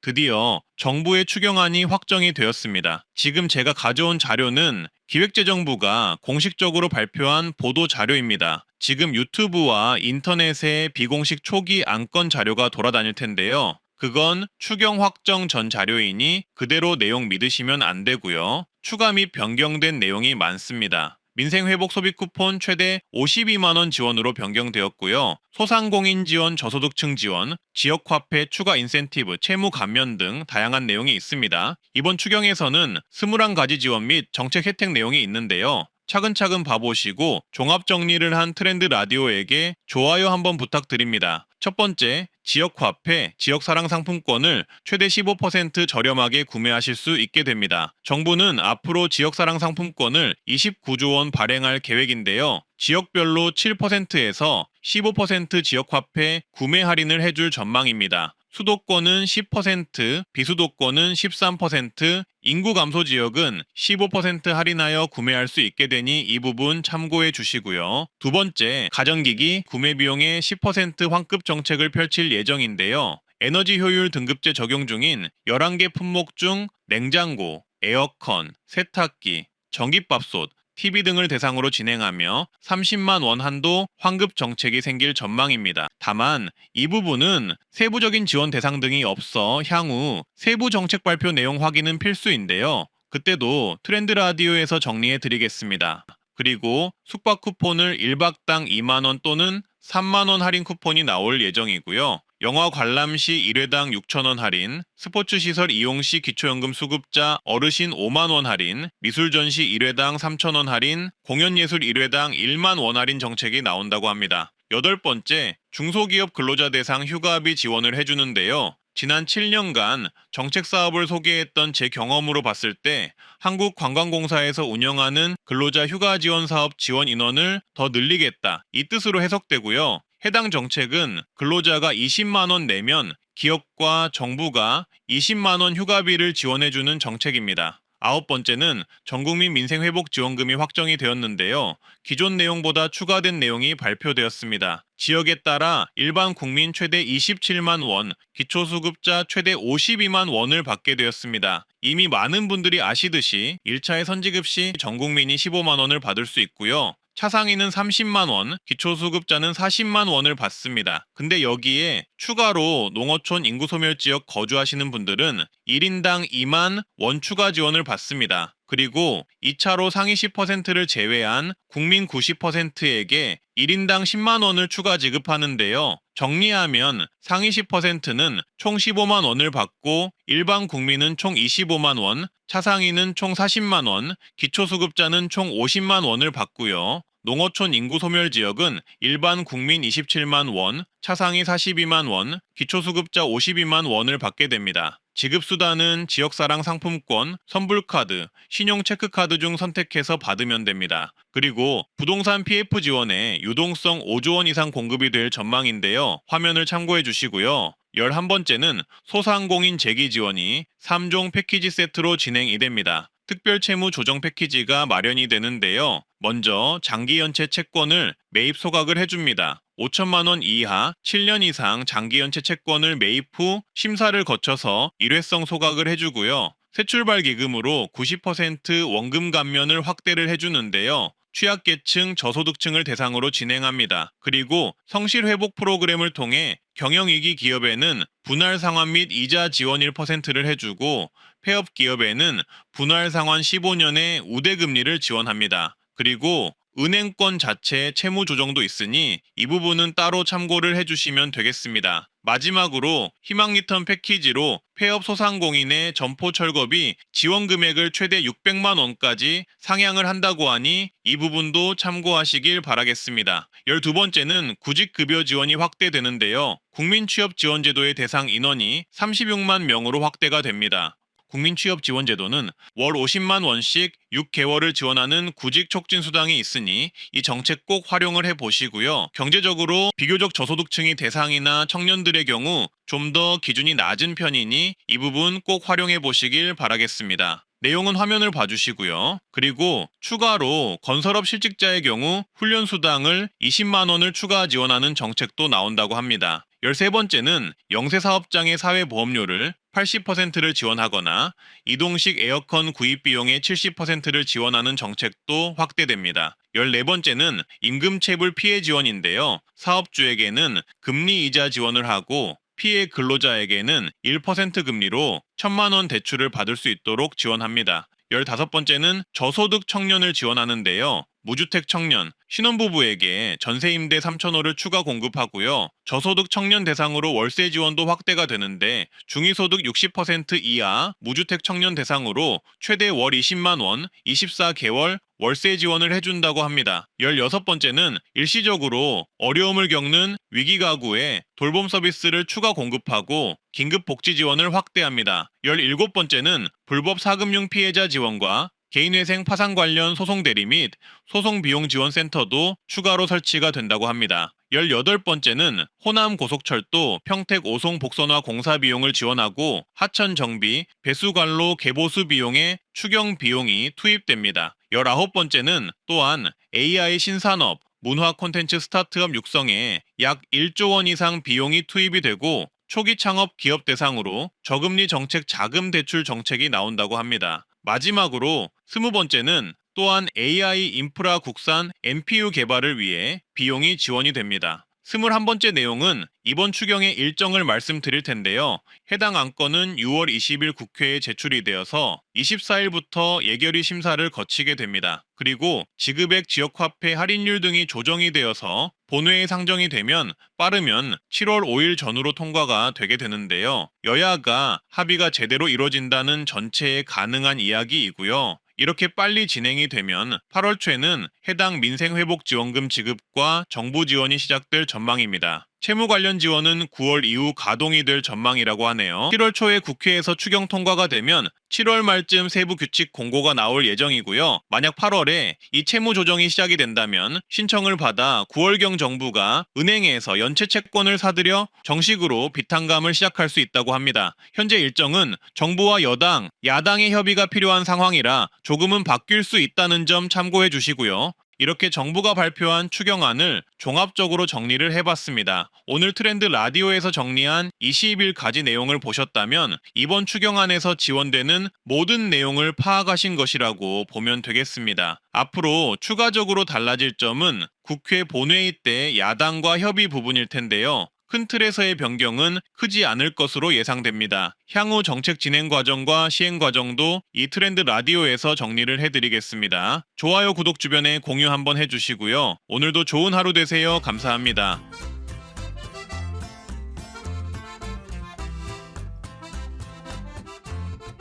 드디어 정부의 추경안이 확정이 되었습니다. 지금 제가 가져온 자료는 기획재정부가 공식적으로 발표한 보도 자료입니다. 지금 유튜브와 인터넷에 비공식 초기 안건 자료가 돌아다닐 텐데요. 그건 추경 확정 전 자료이니 그대로 내용 믿으시면 안 되고요. 추가 및 변경된 내용이 많습니다. 민생회복 소비 쿠폰 최대 52만원 지원으로 변경되었고요. 소상공인 지원, 저소득층 지원, 지역화폐 추가 인센티브, 채무 감면 등 다양한 내용이 있습니다. 이번 추경에서는 21가지 지원 및 정책 혜택 내용이 있는데요. 차근차근 봐보시고 종합 정리를 한 트렌드 라디오에게 좋아요 한번 부탁드립니다. 첫 번째, 지역화폐, 지역사랑 상품권을 최대 15% 저렴하게 구매하실 수 있게 됩니다. 정부는 앞으로 지역사랑 상품권을 29조 원 발행할 계획인데요. 지역별로 7%에서 15% 지역화폐 구매 할인을 해줄 전망입니다. 수도권은 10%, 비수도권은 13%, 인구 감소 지역은 15% 할인하여 구매할 수 있게 되니 이 부분 참고해 주시고요. 두 번째, 가전기기 구매 비용의 10% 환급 정책을 펼칠 예정인데요. 에너지 효율 등급제 적용 중인 11개 품목 중 냉장고, 에어컨, 세탁기, 전기밥솥, TV 등을 대상으로 진행하며 30만 원 한도 환급 정책이 생길 전망입니다. 다만 이 부분은 세부적인 지원 대상 등이 없어 향후 세부 정책 발표 내용 확인은 필수인데요. 그때도 트렌드 라디오에서 정리해 드리겠습니다. 그리고 숙박 쿠폰을 1박당 2만 원 또는 3만 원 할인 쿠폰이 나올 예정이고요. 영화 관람 시 1회당 6천 원 할인, 스포츠 시설 이용 시 기초연금 수급자 어르신 5만 원 할인, 미술 전시 1회당 3천 원 할인, 공연 예술 1회당 1만 원 할인 정책이 나온다고 합니다. 여덟 번째, 중소기업 근로자 대상 휴가비 지원을 해주는데요. 지난 7년간 정책 사업을 소개했던 제 경험으로 봤을 때 한국관광공사에서 운영하는 근로자 휴가 지원 사업 지원 인원을 더 늘리겠다. 이 뜻으로 해석되고요. 해당 정책은 근로자가 20만 원 내면 기업과 정부가 20만 원 휴가비를 지원해주는 정책입니다. 아홉 번째는 전국민 민생회복지원금이 확정이 되었는데요. 기존 내용보다 추가된 내용이 발표되었습니다. 지역에 따라 일반 국민 최대 27만 원, 기초수급자 최대 52만 원을 받게 되었습니다. 이미 많은 분들이 아시듯이 1차의 선지급 시 전 국민이 15만 원을 받을 수 있고요. 차상위는 30만 원, 기초수급자는 40만 원을 받습니다. 근데 여기에 추가로 농어촌 인구소멸지역 거주하시는 분들은 1인당 2만 원 추가 지원을 받습니다. 그리고 2차로 상위 10%를 제외한 국민 90%에게 1인당 10만 원을 추가 지급하는데요. 정리하면 상위 10%는 총 15만 원을 받고 일반 국민은 총 25만 원, 차상위는 총 40만 원, 기초수급자는 총 50만 원을 받고요. 농어촌 인구 소멸 지역은 일반 국민 27만 원, 차상위 42만 원, 기초수급자 52만 원을 받게 됩니다. 지급수단은 지역사랑 상품권, 선불카드, 신용체크카드 중 선택해서 받으면 됩니다. 그리고 부동산 PF 지원에 유동성 5조 원 이상 공급이 될 전망인데요. 화면을 참고해 주시고요. 11번째는 소상공인 재기 지원이 3종 패키지 세트로 진행이 됩니다. 특별 채무 조정 패키지가 마련이 되는데요. 먼저 장기 연체 채권을 매입 소각을 해줍니다. 5천만 원 이하 7년 이상 장기 연체 채권을 매입 후 심사를 거쳐서 일회성 소각을 해주고요. 새출발 기금으로 90% 원금 감면을 확대를 해주는데요. 취약계층, 저소득층을 대상으로 진행합니다. 그리고 성실회복 프로그램을 통해 경영위기 기업에는 분할 상환 및 이자 지원 1%를 해주고 폐업 기업에는 분할 상환 15년의 우대금리를 지원합니다. 그리고 은행권 자체 채무 조정도 있으니 이 부분은 따로 참고를 해주시면 되겠습니다. 마지막으로 희망 리턴 패키지로 폐업 소상공인의 점포 철거비 지원 금액을 최대 600만 원까지 상향을 한다고 하니 이 부분도 참고하시길 바라겠습니다. 12번째는 구직급여 지원이 확대되는데요. 국민취업지원제도의 대상 인원이 36만 명으로 확대가 됩니다. 국민취업지원제도는 월 50만 원씩 6개월을 지원하는 구직 촉진 수당이 있으니 이 정책 꼭 활용을 해보시고요. 경제적으로 비교적 저소득층이 대상이나 청년들의 경우 좀 더 기준이 낮은 편이니 이 부분 꼭 활용해 보시길 바라겠습니다. 내용은 화면을 봐주시고요. 그리고 추가로 건설업 실직자의 경우 훈련수당을 20만 원을 추가 지원하는 정책도 나온다고 합니다. 13번째는 영세 사업장의 사회보험료를 80%를 지원하거나 이동식 에어컨 구입 비용의 70%를 지원하는 정책도 확대됩니다. 14번째는 임금체불 피해 지원인데요. 사업주에게는 금리 이자 지원을 하고 피해 근로자에게는 1% 금리로 1,000만 원 대출을 받을 수 있도록 지원합니다. 15번째는 저소득 청년을 지원하는데요. 무주택 청년, 신혼부부에게 전세임대 3,000호를 추가 공급하고요. 저소득 청년 대상으로 월세 지원도 확대가 되는데 중위소득 60% 이하 무주택 청년 대상으로 최대 월 20만 원, 24개월 월세 지원을 해준다고 합니다. 16번째는 일시적으로 어려움을 겪는 위기가구에 돌봄 서비스를 추가 공급하고 긴급복지 지원을 확대합니다. 17번째는 불법 사금융 피해자 지원과 개인회생 파산 관련 소송 대리 및 소송 비용 지원 센터도 추가로 설치가 된다고 합니다. 18번째는 호남 고속철도 평택 오송 복선화 공사 비용을 지원하고 하천 정비, 배수관로 개보수 비용에 추경 비용이 투입됩니다. 19번째는 또한 AI 신산업, 문화 콘텐츠 스타트업 육성에 약 1조 원 이상 비용이 투입이 되고 초기 창업 기업 대상으로 저금리 정책 자금 대출 정책이 나온다고 합니다. 마지막으로 20번째는 또한 AI 인프라 국산 NPU 개발을 위해 비용이 지원이 됩니다. 21번째 내용은 이번 추경의 일정을 말씀드릴 텐데요. 해당 안건은 6월 20일 국회에 제출이 되어서 24일부터 예결위 심사를 거치게 됩니다. 그리고 지급액 지역화폐 할인율 등이 조정이 되어서 본회의에 상정이 되면 빠르면 7월 5일 전후로 통과가 되게 되는데요. 여야가 합의가 제대로 이루어진다는 전체의 가능한 이야기이고요. 이렇게 빨리 진행이 되면 8월 초에는 해당 민생회복지원금 지급과 정부 지원이 시작될 전망입니다. 채무 관련 지원은 9월 이후 가동이 될 전망이라고 하네요. 7월 초에 국회에서 추경 통과가 되면 7월 말쯤 세부 규칙 공고가 나올 예정이고요. 만약 8월에 이 채무 조정이 시작이 된다면 신청을 받아 9월경 정부가 은행에서 연체 채권을 사들여 정식으로 비탄감을 시작할 수 있다고 합니다. 현재 일정은 정부와 여당, 야당의 협의가 필요한 상황이라 조금은 바뀔 수 있다는 점 참고해 주시고요. 이렇게 정부가 발표한 추경안을 종합적으로 정리를 해봤습니다. 오늘 트렌드 라디오에서 정리한 20일 가지 내용을 보셨다면 이번 추경안에서 지원되는 모든 내용을 파악하신 것이라고 보면 되겠습니다. 앞으로 추가적으로 달라질 점은 국회 본회의 때 야당과 협의 부분일 텐데요. 큰 틀에서의 변경은 크지 않을 것으로 예상됩니다. 향후 정책 진행 과정과 시행 과정도 이 트렌드 라디오에서 정리를 해드리겠습니다. 좋아요, 구독 주변에 공유 한번 해주시고요. 오늘도 좋은 하루 되세요. 감사합니다.